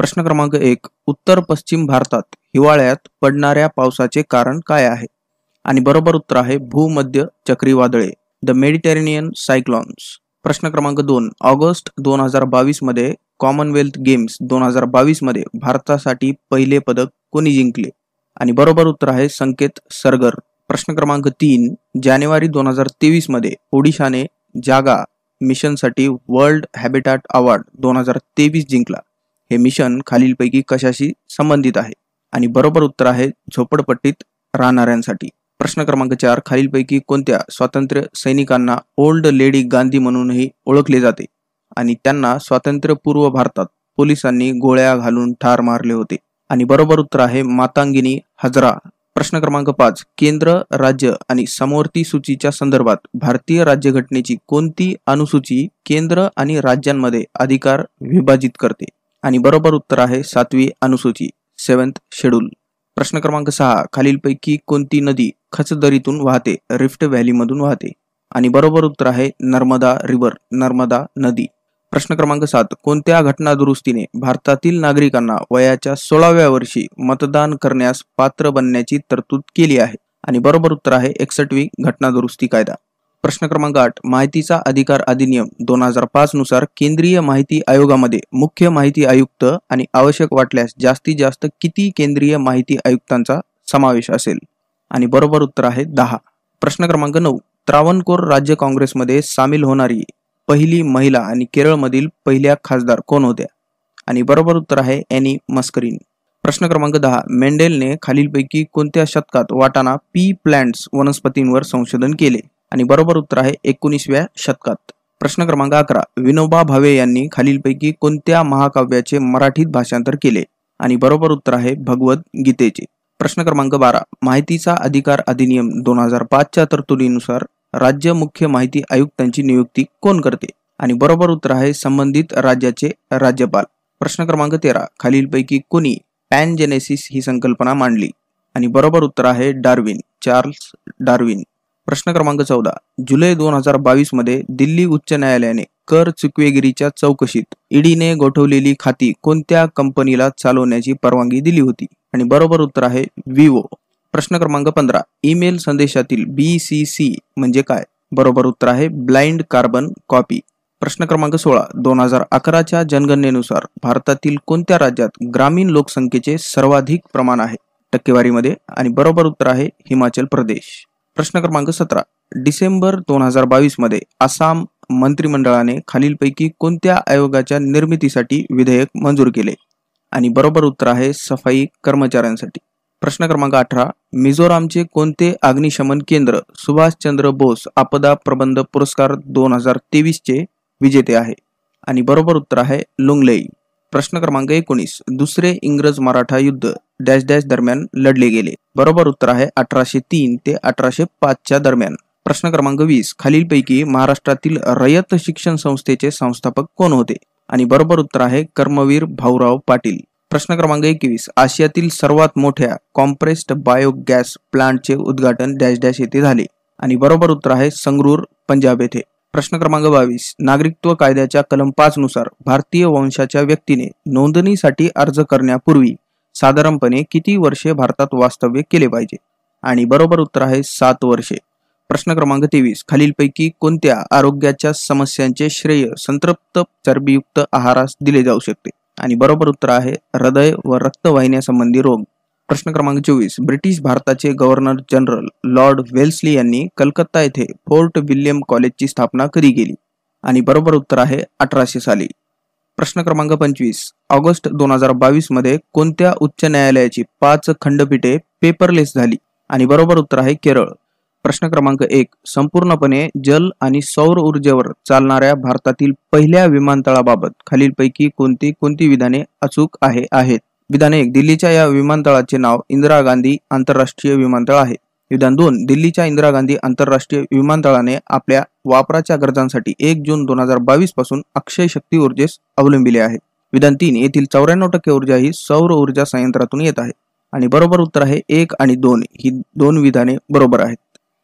प्रश्न क्रमांक 1. उत्तर पश्चिम भारतात हिवाळ्यात पडणाऱ्या पावसाचे कारण काय आहे? आणि बरोबर उत्तर आहे भूमध्य चक्रीवादळे, द मेडिटेरेनियन सायक्लॉन्स. प्रश्न क्रमांक 2. ऑगस्ट 2022 मध्ये कॉमनवेल्थ गेम्स 2022 मध्ये भारतासाठी पहिले पदक कोणी जिंकले? आणि बरोबर उत्तर आहे संकेत सरगर. प्रश्न क्रमांक 3. जानेवारी 2023 मध्ये ओडिशाने जागा मिशनसाठी वर्ल्ड हॅबिटॅट अवॉर्ड 2023 जिंकला. हे मिशन खालीलपैकी कशाशी संबंधित आहे? आणि बरोबर उत्तर आहे झोपडपट्टीत राहणाऱ्यांसाठी. प्रश्न क्रमांक 4. खालीलपैकी कोणत्या स्वातंत्र्य सैनिकांना ओल्ड लेडी गांधी म्हणूनही ओळखले जाते? आणि त्यांना स्वातंत्र्यपूर्व भारतात पोलिसांनी गोळ्या घालून ठार मारले होते? आणि बरोबर उत्तर आहे मातांगिनी हजरा. प्रश्न क्रमांक 5. केंद्र, राज्य आणि समवर्ती सूचीच्या संदर्भात भारतीय राज्यघटनेची कोणती अनुसूची केंद्र आणि राज्यांमध्ये अधिकार विभाजित करते? आणि बरोबर उत्तर आहे 7वी अनुसूची, 7th शेड्यूल. प्रश्न क्रमांक 6. खालीलपैकी कोणती नदी खचदरीतून वाहते? रिफ्ट व्हॅलीमधून वाहते? आणि बरोबर उत्तर आहे नर्मदा रिव्हर, नर्मदा नदी. प्रश्न क्रमांक 7. कोणत्या घटना दुरुस्तीने भारतातील नागरिकांना वयाच्या 16व्या वर्षी मतदान करण्यास पात्र बनण्याची तरतूद केली आहे? आणि बरोबर उत्तर आहे 61वी घटना दुरुस्ती कायदा. प्रश्न क्रमांक 8. माहितीचा अधिकार अधिनियम 2005 नुसार केंद्रीय माहिती आयोगामध्ये मुख्य माहिती आयुक्त आणि आवश्यक वाटल्यास जास्तीत जास्त किती केंद्रीय माहिती आयुक्तांचा समावेश असेल? आणि बरोबर उत्तर आहे 10. प्रश्न क्रमांक 9. त्रावणकोर राज्य काँग्रेसमध्ये सामील होणारी पहिली महिला आणि केरळमधील पहिल्या खासदार कोण होत्या? आणि बरोबर उत्तर आहे एनी मस्करीन. प्रश्न क्रमांक 10. मेंडेलने खालीलपैकी कोणत्या शतकात वाटाणा पी प्लांट्स वनस्पतींवर संशोधन केले? आणि बरोबर उत्तर आहे 19व्या शतकात. प्रश्न क्रमांक 11. विनोबा भावे यांनी खालीलपैकी कोणत्या महाकाव्याचे मराठीत भाषांतर केले? आणि बरोबर उत्तर आहे भगवद गीतेचे. प्रश्न क्रमांक 12. माहितीचा अधिकार अधिनियम 2005च्या तरतुदीनुसार राज्य मुख्य माहिती आयुक्तांची नियुक्ती कोण करते? आणि बरोबर उत्तर आहे संबंधित राज्याचे राज्यपाल. प्रश्न क्रमांक 13. खालीलपैकी कोणी पॅनजेनेसिस ही संकल्पना मांडली? आणि बरोबर उत्तर आहे डार्विन, चार्ल्स डार्विन. प्रश्न क्रमांक 14. जुलै 2022 मध्ये दिल्ली उच्च न्यायालयाने कर चुकवेगिरीच्या चौकशीत ईडीने गोठवलेली खाती कोणत्या कंपनीला चालवण्याची परवानगी दिली होती? आणि बरोबर उत्तर आहे विवो. प्रश्न क्रमांक 15. ईमेल संदेशातील BCC म्हणजे काय? बरोबर उत्तर आहे ब्लाइंड कार्बन कॉपी. प्रश्न क्रमांक 16. 2011च्या जनगणनेनुसार भारतातील कोणत्या राज्यात ग्रामीण लोकसंख्येचे सर्वाधिक प्रमाण आहे टक्केवारीमध्ये? आणि बरोबर उत्तर आहे हिमाचल प्रदेश. प्रश्न क्रमांक 17. डिसेंबर 2022 मध्ये आसाम मंत्रिमंडळाने खालीलपैकी कोणत्या आयोगाच्या निर्मितीसाठी विधेयक मंजूर केले? आणि बरोबर उत्तर आहे सफाई कर्मचाऱ्यांसाठी. प्रश्न क्रमांक 18. मिझोरामचे कोणते अग्निशमन केंद्र सुभाषचंद्र बोस आपदा प्रबंध पुरस्कार 2023 चे विजेते आहे? आणि बरोबर उत्तर आहे लुंगलेई. प्रश्न क्रमांक 19. दुसरे इंग्रज मराठा युद्ध डॅश डॅश दरम्यान लढले गेले? बरोबर उत्तर आहे 1803 ते 1805 दरम्यान. प्रश्न क्रमांक 20. खालीलपैकी महाराष्ट्रातील रयत शिक्षण संस्थेचे संस्थापक कोण होते? आणि बरोबर उत्तर आहे कर्मवीर भाऊराव पाटील. प्रश्न क्रमांक 21. आशियातील सर्वात मोठ्या कॉम्प्रेस्ड बायोगॅस प्लांटचे उद्घाटन डॅश डॅश येथे झाले? आणि बरोबर उत्तर आहे संगरूर, पंजाब येथे. प्रश्न क्रमांक 22. नागरिकत्व कायद्याच्या कलम 5 नुसार भारतीय वंशाच्या व्यक्तीने नोंदणीसाठी अर्ज करण्यापूर्वी साधारणपणे किती वर्षे भारतात वास्तव्य केले पाहिजे? आणि बरोबर उत्तर आहे 7 वर्षे. प्रश्न क्रमांक 23. खालीलपैकी कोणत्या आरोग्याच्या समस्यांचे श्रेय संतृप्त चरबीयुक्त आहारास दिले जाऊ शकते? आणि बरोबर उत्तर आहे हृदय व रक्तवाहिन्या संबंधी रोग. प्रश्न क्रमांक 24. ब्रिटिश भारताचे गव्हर्नर जनरल लॉर्ड वेल्सली यांनी कलकत्ता येथे फोर्ट विल्यम कॉलेजची स्थापना कधी केली? आणि बरोबर उत्तर आहे 1800 साली. प्रश्न क्रमांक 25. ऑगस्ट 2022 मध्ये कोणत्या उच्च न्यायालयाची 5 खंडपीठे पेपरलेस झाली? आणि बरोबर उत्तर आहे केरळ. प्रश्न क्रमांक 1. संपूर्णपणे जल आणि सौर ऊर्जेवर चालणाऱ्या भारतातील पहिल्या विमानतळाबाबत खालीलपैकी कोणती विधाने अचूक आहेत? विधान 1. दिल्लीच्या या विमानतळाचे नाव इंदिरा गांधी आंतरराष्ट्रीय विमानतळ आहे. विधान 2. दिल्लीच्या इंदिरा गांधी आंतरराष्ट्रीय विमानतळाने आपल्या वापराच्या गरजांसाठी 1 जून 2022 पासून अक्षय शक्ती ऊर्जेस अवलंबिले आहे. विधान 3. येथील 94% ऊर्जा ही सौर ऊर्जा संयंत्रातून येत आहे. आणि बरोबर उत्तर आहे 1 आणि 2 ही 2 विधाने बरोबर आहेत.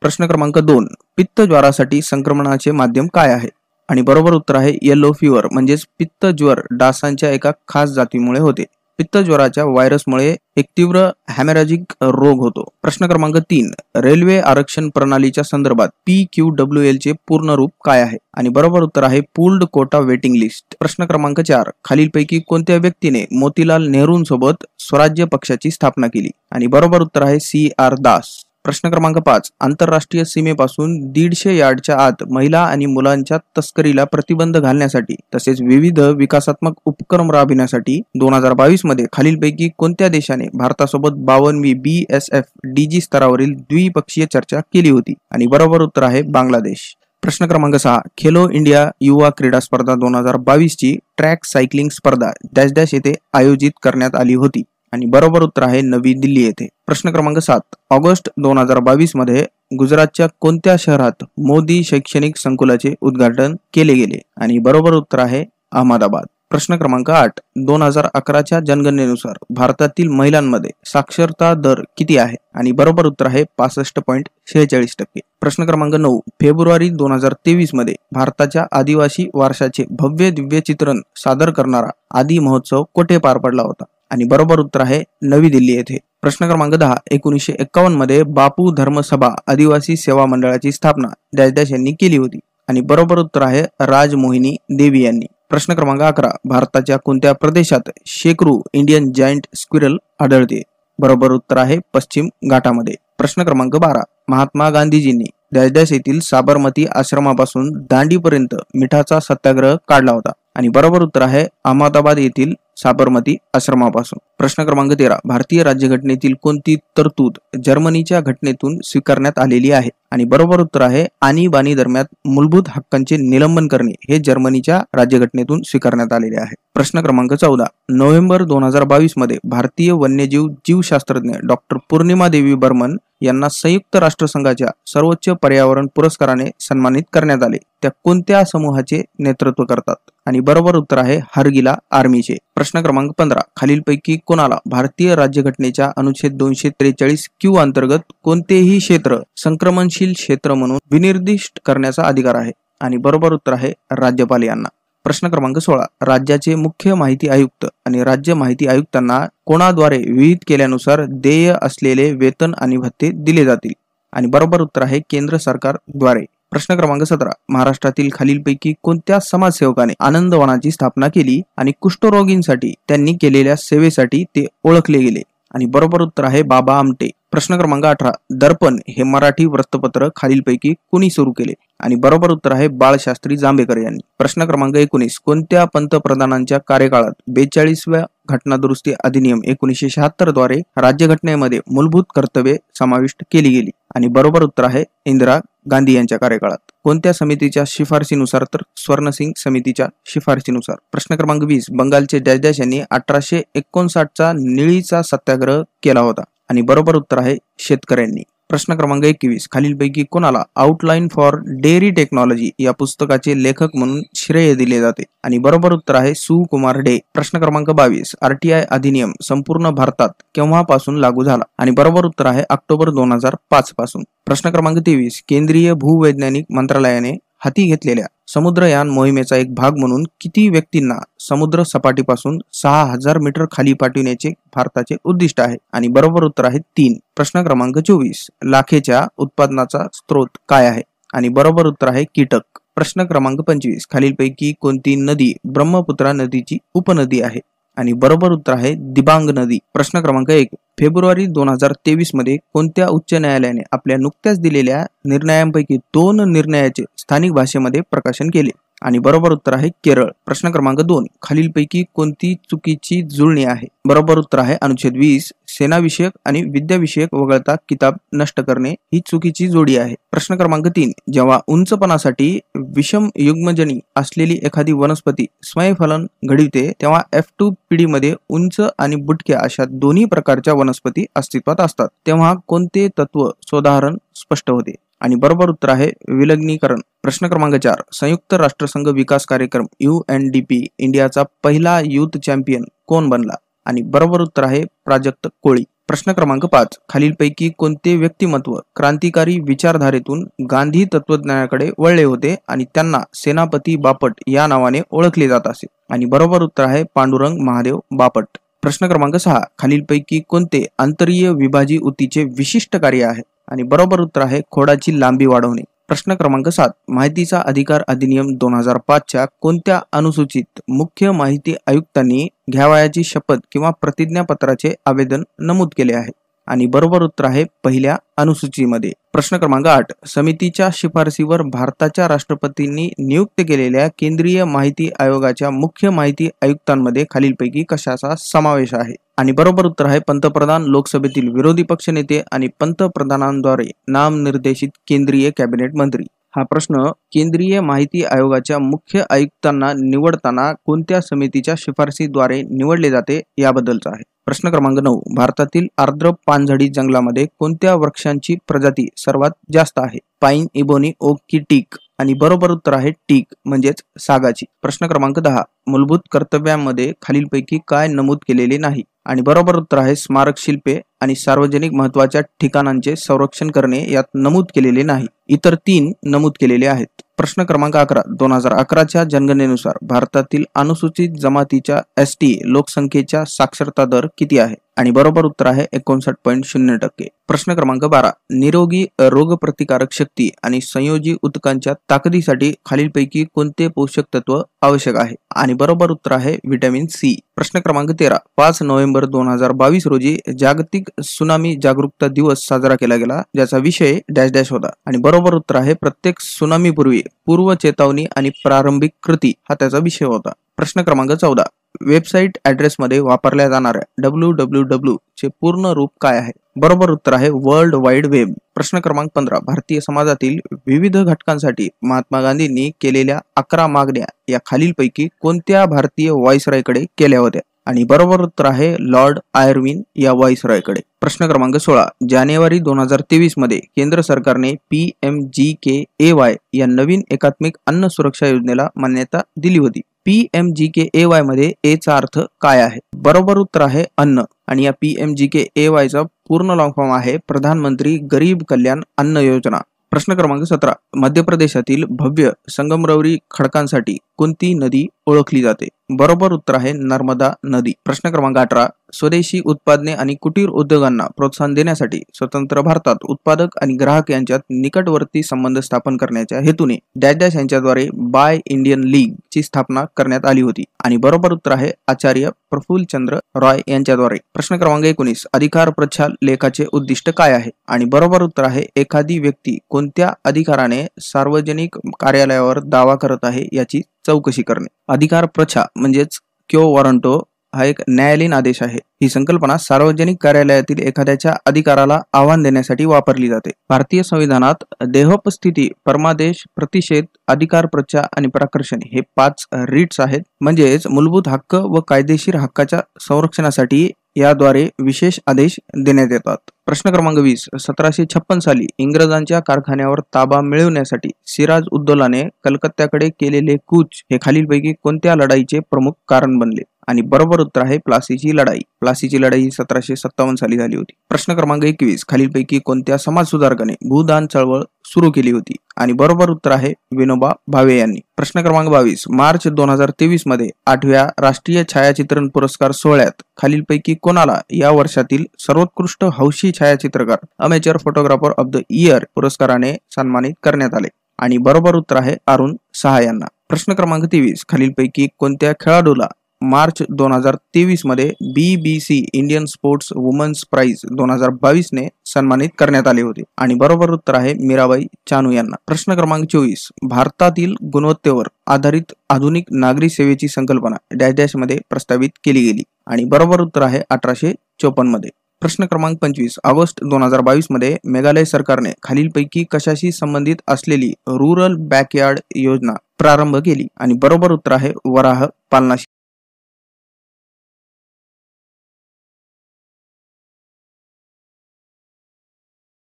प्रश्न क्रमांक 2. पित्तज्वारासाठी संक्रमणाचे माध्यम काय आहे? आणि बरोबर उत्तर आहे येलो फिवर म्हणजेच पित्त ज्वर डासांच्या एका खास जातीमुळे होते. पित्त ज्वराच्या व्हायरसमुळे एक तीव्र हॅमॅरेजिक रोग होतो. प्रश्न क्रमांक 3, रेल्वे आरक्षण प्रणालीच्या संदर्भात PQWL चे पूर्ण रूप काय आहे? आणि बरोबर उत्तर आहे पूल्ड कोटा वेटिंग लिस्ट. प्रश्न क्रमांक 4, खालीलपैकी कोणत्या व्यक्तीने मोतीलाल नेहरूंसोबत स्वराज्य पक्षाची स्थापना केली? आणि बरोबर उत्तर आहे CR दास. प्रश्न क्रमांक 5, आंतरराष्ट्रीय सीमेपासून 150 यार्डच्या आत महिला आणि मुलांच्या तस्करीला प्रतिबंध घालण्यासाठी तसेच विविध विकासात्मक उपक्रम राबविण्यासाठी 2022 मध्ये खालीलपैकी कोणत्या देशाने भारतासोबत 52वी BSF DG स्तरावरील द्विपक्षीय चर्चा केली होती? आणि बरोबर उत्तर आहे बांगलादेश. प्रश्न क्रमांक 6, खेलो इंडिया युवा क्रीडा स्पर्धा 2022 ची ट्रॅक सायकलिंग स्पर्धा डॅश डॅश येथे आयोजित करण्यात आली होती? आणि बरोबर उत्तर आहे नवी दिल्ली येथे. प्रश्न क्रमांक 7, ऑगस्ट 2022 मध्ये गुजरातच्या कोणत्या शहरात मोदी शैक्षणिक संकुलाचे उद्घाटन केले गेले? आणि बरोबर उत्तर आहे अहमदाबाद. प्रश्न क्रमांक 8, 2011च्या जनगणनेनुसार भारतातील महिलांमध्ये साक्षरता दर किती आहे? आणि बरोबर उत्तर आहे 65.46%. प्रश्न क्रमांक 9, फेब्रुवारी 2023 मध्ये भारताच्या आदिवासी वारशाचे भव्य दिव्य चित्रण सादर करणारा आदी महोत्सव कोठे पार पडला होता? आणि बरोबर उत्तर आहे नवी दिल्ली येथे. प्रश्न क्रमांक 10, 1951 मध्ये बापू धर्मसभा आदिवासी सेवा मंडळाची स्थापना डॅश डॅश यांनी केली होती? आणि बरोबर उत्तर आहे राजमोहिनी देवी यांनी. प्रश्न क्रमांक 11, भारताच्या कोणत्या प्रदेशात शेकरू इंडियन जायंट स्क्विरल आढळते? बरोबर उत्तर आहे पश्चिम घाटामध्ये. प्रश्न क्रमांक 12, महात्मा गांधीजींनी डॅश डॅश येथील साबरमती आश्रमापासून दांडीपर्यंत मिठाचा सत्याग्रह काढला होता? आणि बरोबर उत्तर आहे अहमदाबाद येथील साबरमती आश्रमापासून. प्रश्न क्रमांक 13, भारतीय राज्यघटनेतील कोणती तरतूद जर्मनीच्या घटनेतून स्वीकारण्यात आलेली आहे? आणि बरोबर उत्तर आहे आणीबाणी दरम्यान मूलभूत हक्कांचे निलंबन करणे हे जर्मनीच्या राज्यघटनेतून स्वीकारण्यात आलेले आहे. प्रश्न क्रमांक 14, नोव्हेंबर 2022 मध्ये भारतीय वन्यजीव जीवशास्त्रज्ञ डॉक्टर पूर्णिमा देवी बर्मन यांना संयुक्त राष्ट्रसंघाच्या सर्वोच्च पर्यावरण पुरस्काराने सन्मानित करण्यात आले. त्या कोणत्या समूहाचे नेतृत्व करतात? आणि बरोबर उत्तर आहे हरगिला आर्मीचे. प्रश्न क्रमांक 15, खालीलपैकी कोणाला भारतीय राज्यघटनेच्या अनुच्छेद 243Q अंतर्गत कोणतेही क्षेत्र संक्रमणशील क्षेत्र म्हणून विनिर्दिष्ट करण्याचा अधिकार आहे? आणि बरोबर उत्तर आहे राज्यपाल यांना. प्रश्न क्रमांक 16, राज्याचे मुख्य माहिती आयुक्त आणि राज्य माहिती आयुक्तांना कोणाद्वारे विहित केल्यानुसार देय असलेले वेतन आणि भत्ते दिले जातील? आणि बरोबर उत्तर आहे केंद्र सरकार द्वारे. प्रश्न क्रमांक 17, महाराष्ट्रातील खालीलपैकी कोणत्या समाजसेवकाने आनंदवनाची स्थापना केली आणि कुष्ठरोगींसाठी त्यांनी केलेल्या सेवेसाठी ते ओळखले गेले? आणि बरोबर उत्तर आहे बाबा आमटे. प्रश्न क्रमांक 18, दर्पण हे मराठी वृत्तपत्र खालीलपैकी कुणी सुरू केले? आणि बरोबर उत्तर आहे बाळशास्त्री जांभेकर यांनी. प्रश्न क्रमांक 19, कोणत्या पंतप्रधानांच्या कार्यकाळात 42व्या घटना दुरुस्ती अधिनियम 1976 द्वारे राज्यघटनेमध्ये मूलभूत कर्तव्ये समाविष्ट केली गेली? आणि बरोबर उत्तर आहे इंदिरा गांधी यांच्या कार्यकाळात. कोणत्या समितीच्या शिफारसीनुसार? तर स्वर्णसिंग समितीच्या शिफारसीनुसार. प्रश्न क्रमांक 20, बंगालचे डॅश डॅश यांनी 1859चा निळीचा सत्याग्रह केला होता? आणि बरोबर उत्तर आहे शेतकऱ्यांनी. प्रश्न क्रमांक 21, खालीलपैकी कोणाला आउटलाईन फॉर डेअरी टेक्नॉलॉजी या पुस्तकाचे लेखक म्हणून श्रेय दिले जाते? आणि बरोबर उत्तर आहे सुकुमार डे. प्रश्न क्रमांक 22, RTI अधिनियम संपूर्ण भारतात केव्हापासून लागू झाला? आणि बरोबर उत्तर आहे ऑक्टोबर 2005 पासून. प्रश्न क्रमांक 23, केंद्रीय भूवैज्ञानिक मंत्रालयाने हाती घेतलेल्या समुद्रयान मोहिमेचा एक भाग म्हणून किती व्यक्तींना समुद्र सपाटीपासून 6000 मीटर खाली पाठविण्याचे भारताचे उद्दिष्ट आहे? आणि बरोबर उत्तर आहे 3. प्रश्न क्रमांक 24, लाखेच्या उत्पादनाचा स्रोत काय आहे? आणि बरोबर उत्तर आहे कीटक. प्रश्न क्रमांक 25, खालीलपैकी कोणती नदी ब्रह्मपुत्रा नदीची उपनदी आहे? आणि बरोबर उत्तर आहे दिबांग नदी. प्रश्न क्रमांक 1, फेब्रुवारी 2023 मध्ये कोणत्या उच्च न्यायालयाने आपल्या नुकत्याच दिलेल्या निर्णयांपैकी 2 निर्णयाचे स्थानिक भाषेमध्ये प्रकाशन केले? आणि बरोबर उत्तर आहे केरळ. प्रश्न क्रमांक 2, खालीलपैकी कोणती चुकीची जुळणी आहे? बरोबर उत्तर आहे अनुच्छेद 20, सेनाविषयक आणि विद्याविषयक वगळता किताब नष्ट करणे ही चुकीची जोडी आहे. प्रश्न क्रमांक 3, जेव्हा उंचपणासाठी विषम युग्मजनी असलेली एखादी वनस्पती स्वयंफलन घडविते तेव्हा F2 पिढीमध्ये उंच आणि बुटक्या अशा दोन्ही प्रकारच्या वनस्पती अस्तित्वात असतात. तेव्हा कोणते तत्व सोदाहरण स्पष्ट होते? आणि बरोबर उत्तर आहे विलग्नीकरण. प्रश्न क्रमांक 4, संयुक्त राष्ट्रसंघ विकास कार्यक्रम UNDP इंडियाचा पहिला युथ चॅम्पियन कोण बनला? आणि बरोबर उत्तर आहे प्राजक्त कोळी. प्रश्न क्रमांक 5. खालीलपैकी कोणते व्यक्तिमत्व क्रांतिकारी विचारधारेतून गांधी तत्वज्ञानाकडे वळले होते आणि त्यांना सेनापती बापट या नावाने ओळखले जात असे? आणि बरोबर उत्तर आहे पांडुरंग महादेव बापट. प्रश्न क्रमांक 6. खालीलपैकी कोणते अंतरीय विभाजी ऊतीचे विशिष्ट कार्य आहे? आणि बरोबर उत्तर आहे खोडाची लांबी वाढवणे. प्रश्न क्रमांक 7. माहितीचा अधिकार अधिनियम 2005च्या कोणत्या अनुसूचित मुख्य माहिती आयुक्तांनी घ्यावयाची शपथ किंवा प्रतिज्ञापत्राचे आवेदन नमूद केले आहे? आणि बरोबर उत्तर आहे पहिल्या अनुसूचीमध्ये. प्रश्न क्रमांक 8. समितीच्या शिफारसीवर भारताच्या राष्ट्रपतींनी नियुक्त केलेल्या केंद्रीय माहिती आयोगाच्या मुख्य माहिती आयुक्तांमध्ये खालीलपैकी कशाचा समावेश आहे? आणि बरोबर उत्तर आहे पंतप्रधान, लोकसभेतील विरोधी पक्षनेते आणि पंतप्रधानांद्वारे नामनिर्देशित केंद्रीय कॅबिनेट मंत्री. हा प्रश्न केंद्रीय माहिती आयोगाच्या मुख्य आयुक्तांना निवडताना कोणत्या समितीच्या शिफारसीद्वारे निवडले जाते याबद्दलचा आहे. प्रश्न क्रमांक 9. भारतातील आर्द्र पानझडी जंगलामध्ये कोणत्या वृक्षांची प्रजाती सर्वात जास्त आहे? पाईन, इबोनी, ओक की टीक? आणि बरोबर उत्तर आहे टीक म्हणजेच सागाची. प्रश्न क्रमांक 10. मूलभूत कर्तव्यांमध्ये खालीलपैकी काय नमूद केलेले नाही? आणि बरोबर उत्तर आहे स्मारक शिल्पे आणि सार्वजनिक महत्वाच्या ठिकाणांचे संरक्षण करणे यात नमूद केलेले नाही. इतर 3 नमूद केलेले आहेत. प्रश्न क्रमांक 11. 2011च्या जनगणनेनुसार भारतातील अनुसूचित जमातीच्या ST लोकसंख्येचा साक्षरता दर किती आहे? आणि बरोबर उत्तर आहे 59.0%. प्रश्न क्रमांक 12. निरोगी रोगप्रतिकारक शक्ती आणि संयोजी ऊतकांच्या ताकदीसाठी खालीलपैकी कोणते पोषक तत्व आवश्यक आहे? आणि बरोबर उत्तर आहे व्हिटॅमिन C. प्रश्न क्रमांक 13. 5 नोव्हेंबर 2022 रोजी जागतिक सुनामी जागरूकता दिवस साजरा केला गेला, ज्याचा विषय डॅश डॅश होता. आणि बरोबर उत्तर आहे प्रत्येक सुनामीपूर्वी पूर्व चेतावणी आणि प्रारंभिक कृती हा त्याचा विषय होता. प्रश्न क्रमांक 14. वेबसाईट ॲड्रेसमध्ये वापरल्या जाणाऱ्या www चे पूर्ण रूप काय आहे? बरोबर उत्तर आहे वर्ल्ड वाईड वेब. प्रश्न क्रमांक 15. भारतीय समाजातील विविध घटकांसाठी महात्मा गांधींनी केलेल्या 11 मागण्या या खालीलपैकी कोणत्या भारतीय व्हाईसरॉयकडे केल्या होत्या? आणि बरोबर उत्तर आहे लॉर्ड आयर्विन या व्हाईसरॉयकडे. प्रश्न क्रमांक 16. जानेवारी 2023 मध्ये केंद्र सरकारने PMGKAY या नवीन एकात्मिक अन्न सुरक्षा योजनेला मान्यता दिली होती. PMGKAY मध्ये A चा अर्थ काय आहे? बरोबर उत्तर आहे अन्न. आणि या PMGKAY चा पूर्ण लॉंग फॉर्म आहे प्रधानमंत्री गरीब कल्याण अन्न योजना. प्रश्न क्रमांक 17. मध्य प्रदेशातील भव्य संगमरवरी खडकांसाठी कोणती नदी ओळखली जाते? बरोबर उत्तर आहे नर्मदा नदी. प्रश्न क्रमांक 18. स्वदेशी उत्पादने आणि कुटीर उद्योगांना प्रोत्साहन देण्यासाठी स्वतंत्र भारतात उत्पादक आणि ग्राहक यांच्यात निकटवर्ती संबंध स्थापन करण्याच्या हेतूने डॅश डॅश यांच्याद्वारे बाय इंडियन लीग ची स्थापना करण्यात आली होती. आणि बरोबर उत्तर आहे आचार्य प्रफुल्लचंद्र रॉय यांच्याद्वारे. प्रश्न क्रमांक 19. अधिकार प्रच्छाल लेखाचे उद्दिष्ट काय आहे? आणि बरोबर उत्तर आहे एखादी व्यक्ती कोणत्या अधिकाराने सार्वजनिक कार्यालयावर दावा करत आहे याची चौकशी करणे. अधिकार प्रच्छा म्हणजेच क्यो वॉरंटो हा एक न्यायालयीन आदेश आहे. ही संकल्पना सार्वजनिक कार्यालयातील एखाद्याच्या अधिकाराला आव्हान देण्यासाठी वापरली जाते. भारतीय संविधानात देहोपस्थिती, परमादेश, प्रतिषेध, अधिकार प्रच्छा आणि प्रकर्षण हे 5 रीट्स आहेत. म्हणजेच मूलभूत हक्क व कायदेशीर हक्काच्या संरक्षणासाठी याद्वारे विशेष आदेश देण्यात येतात. प्रश्न क्रमांक 20. 1756 साली इंग्रजांच्या कारखान्यावर ताबा मिळवण्यासाठी सिराज उद्दौलाने कलकत्त्याकडे केलेले कूच हे खालीलपैकी कोणत्या लढाईचे प्रमुख कारण बनले? आणि बरोबर उत्तर आहे प्लासीची लढाई. प्लासीची लढाई 1757 साली झाली होती. प्रश्न क्रमांक 21. खालीलपैकी कोणत्या समाज सुधारकाने भूदान चळवळ सुरू केली होती? आणि बरोबर उत्तर आहे विनोबा भावे यांनी. प्रश्न क्रमांक 22. मार्च 2023 मध्ये 8व्या राष्ट्रीय छायाचित्रण पुरस्कार सोहळ्यात खालीलपैकी कोणाला या वर्षातील सर्वोत्कृष्ट हौशी छायाचित्रकार amateur photographer of the year पुरस्काराने सन्मानित करण्यात आले? आणि बरोबर उत्तर आहे अरुण साहा यांना. प्रश्न क्रमांक 23. खालीलपैकी कोणत्या खेळाडूला मार्च 2023 मध्ये BBC Indian sports women's prize 2022 ने सन्मानित करण्यात आले होते? आणि बरोबर उत्तर आहे मीराबाई चानू यांना. प्रश्न क्रमांक 24. भारतातील गुणवत्तेवर आधारित आधुनिक नागरी सेवेची संकल्पना डॅश डॅश मध्ये प्रस्तावित केली गेली? आणि बरोबर उत्तर आहे 1854 मध्ये. प्रश्न क्रमांक 25. ऑगस्ट 2022 मध्ये मेघालय सरकारने खालीलपैकी कशाशी संबंधित असलेली रुरल बॅकयार्ड योजना प्रारंभ केली? आणि बरोबर उत्तर आहे वराह पालनाशी.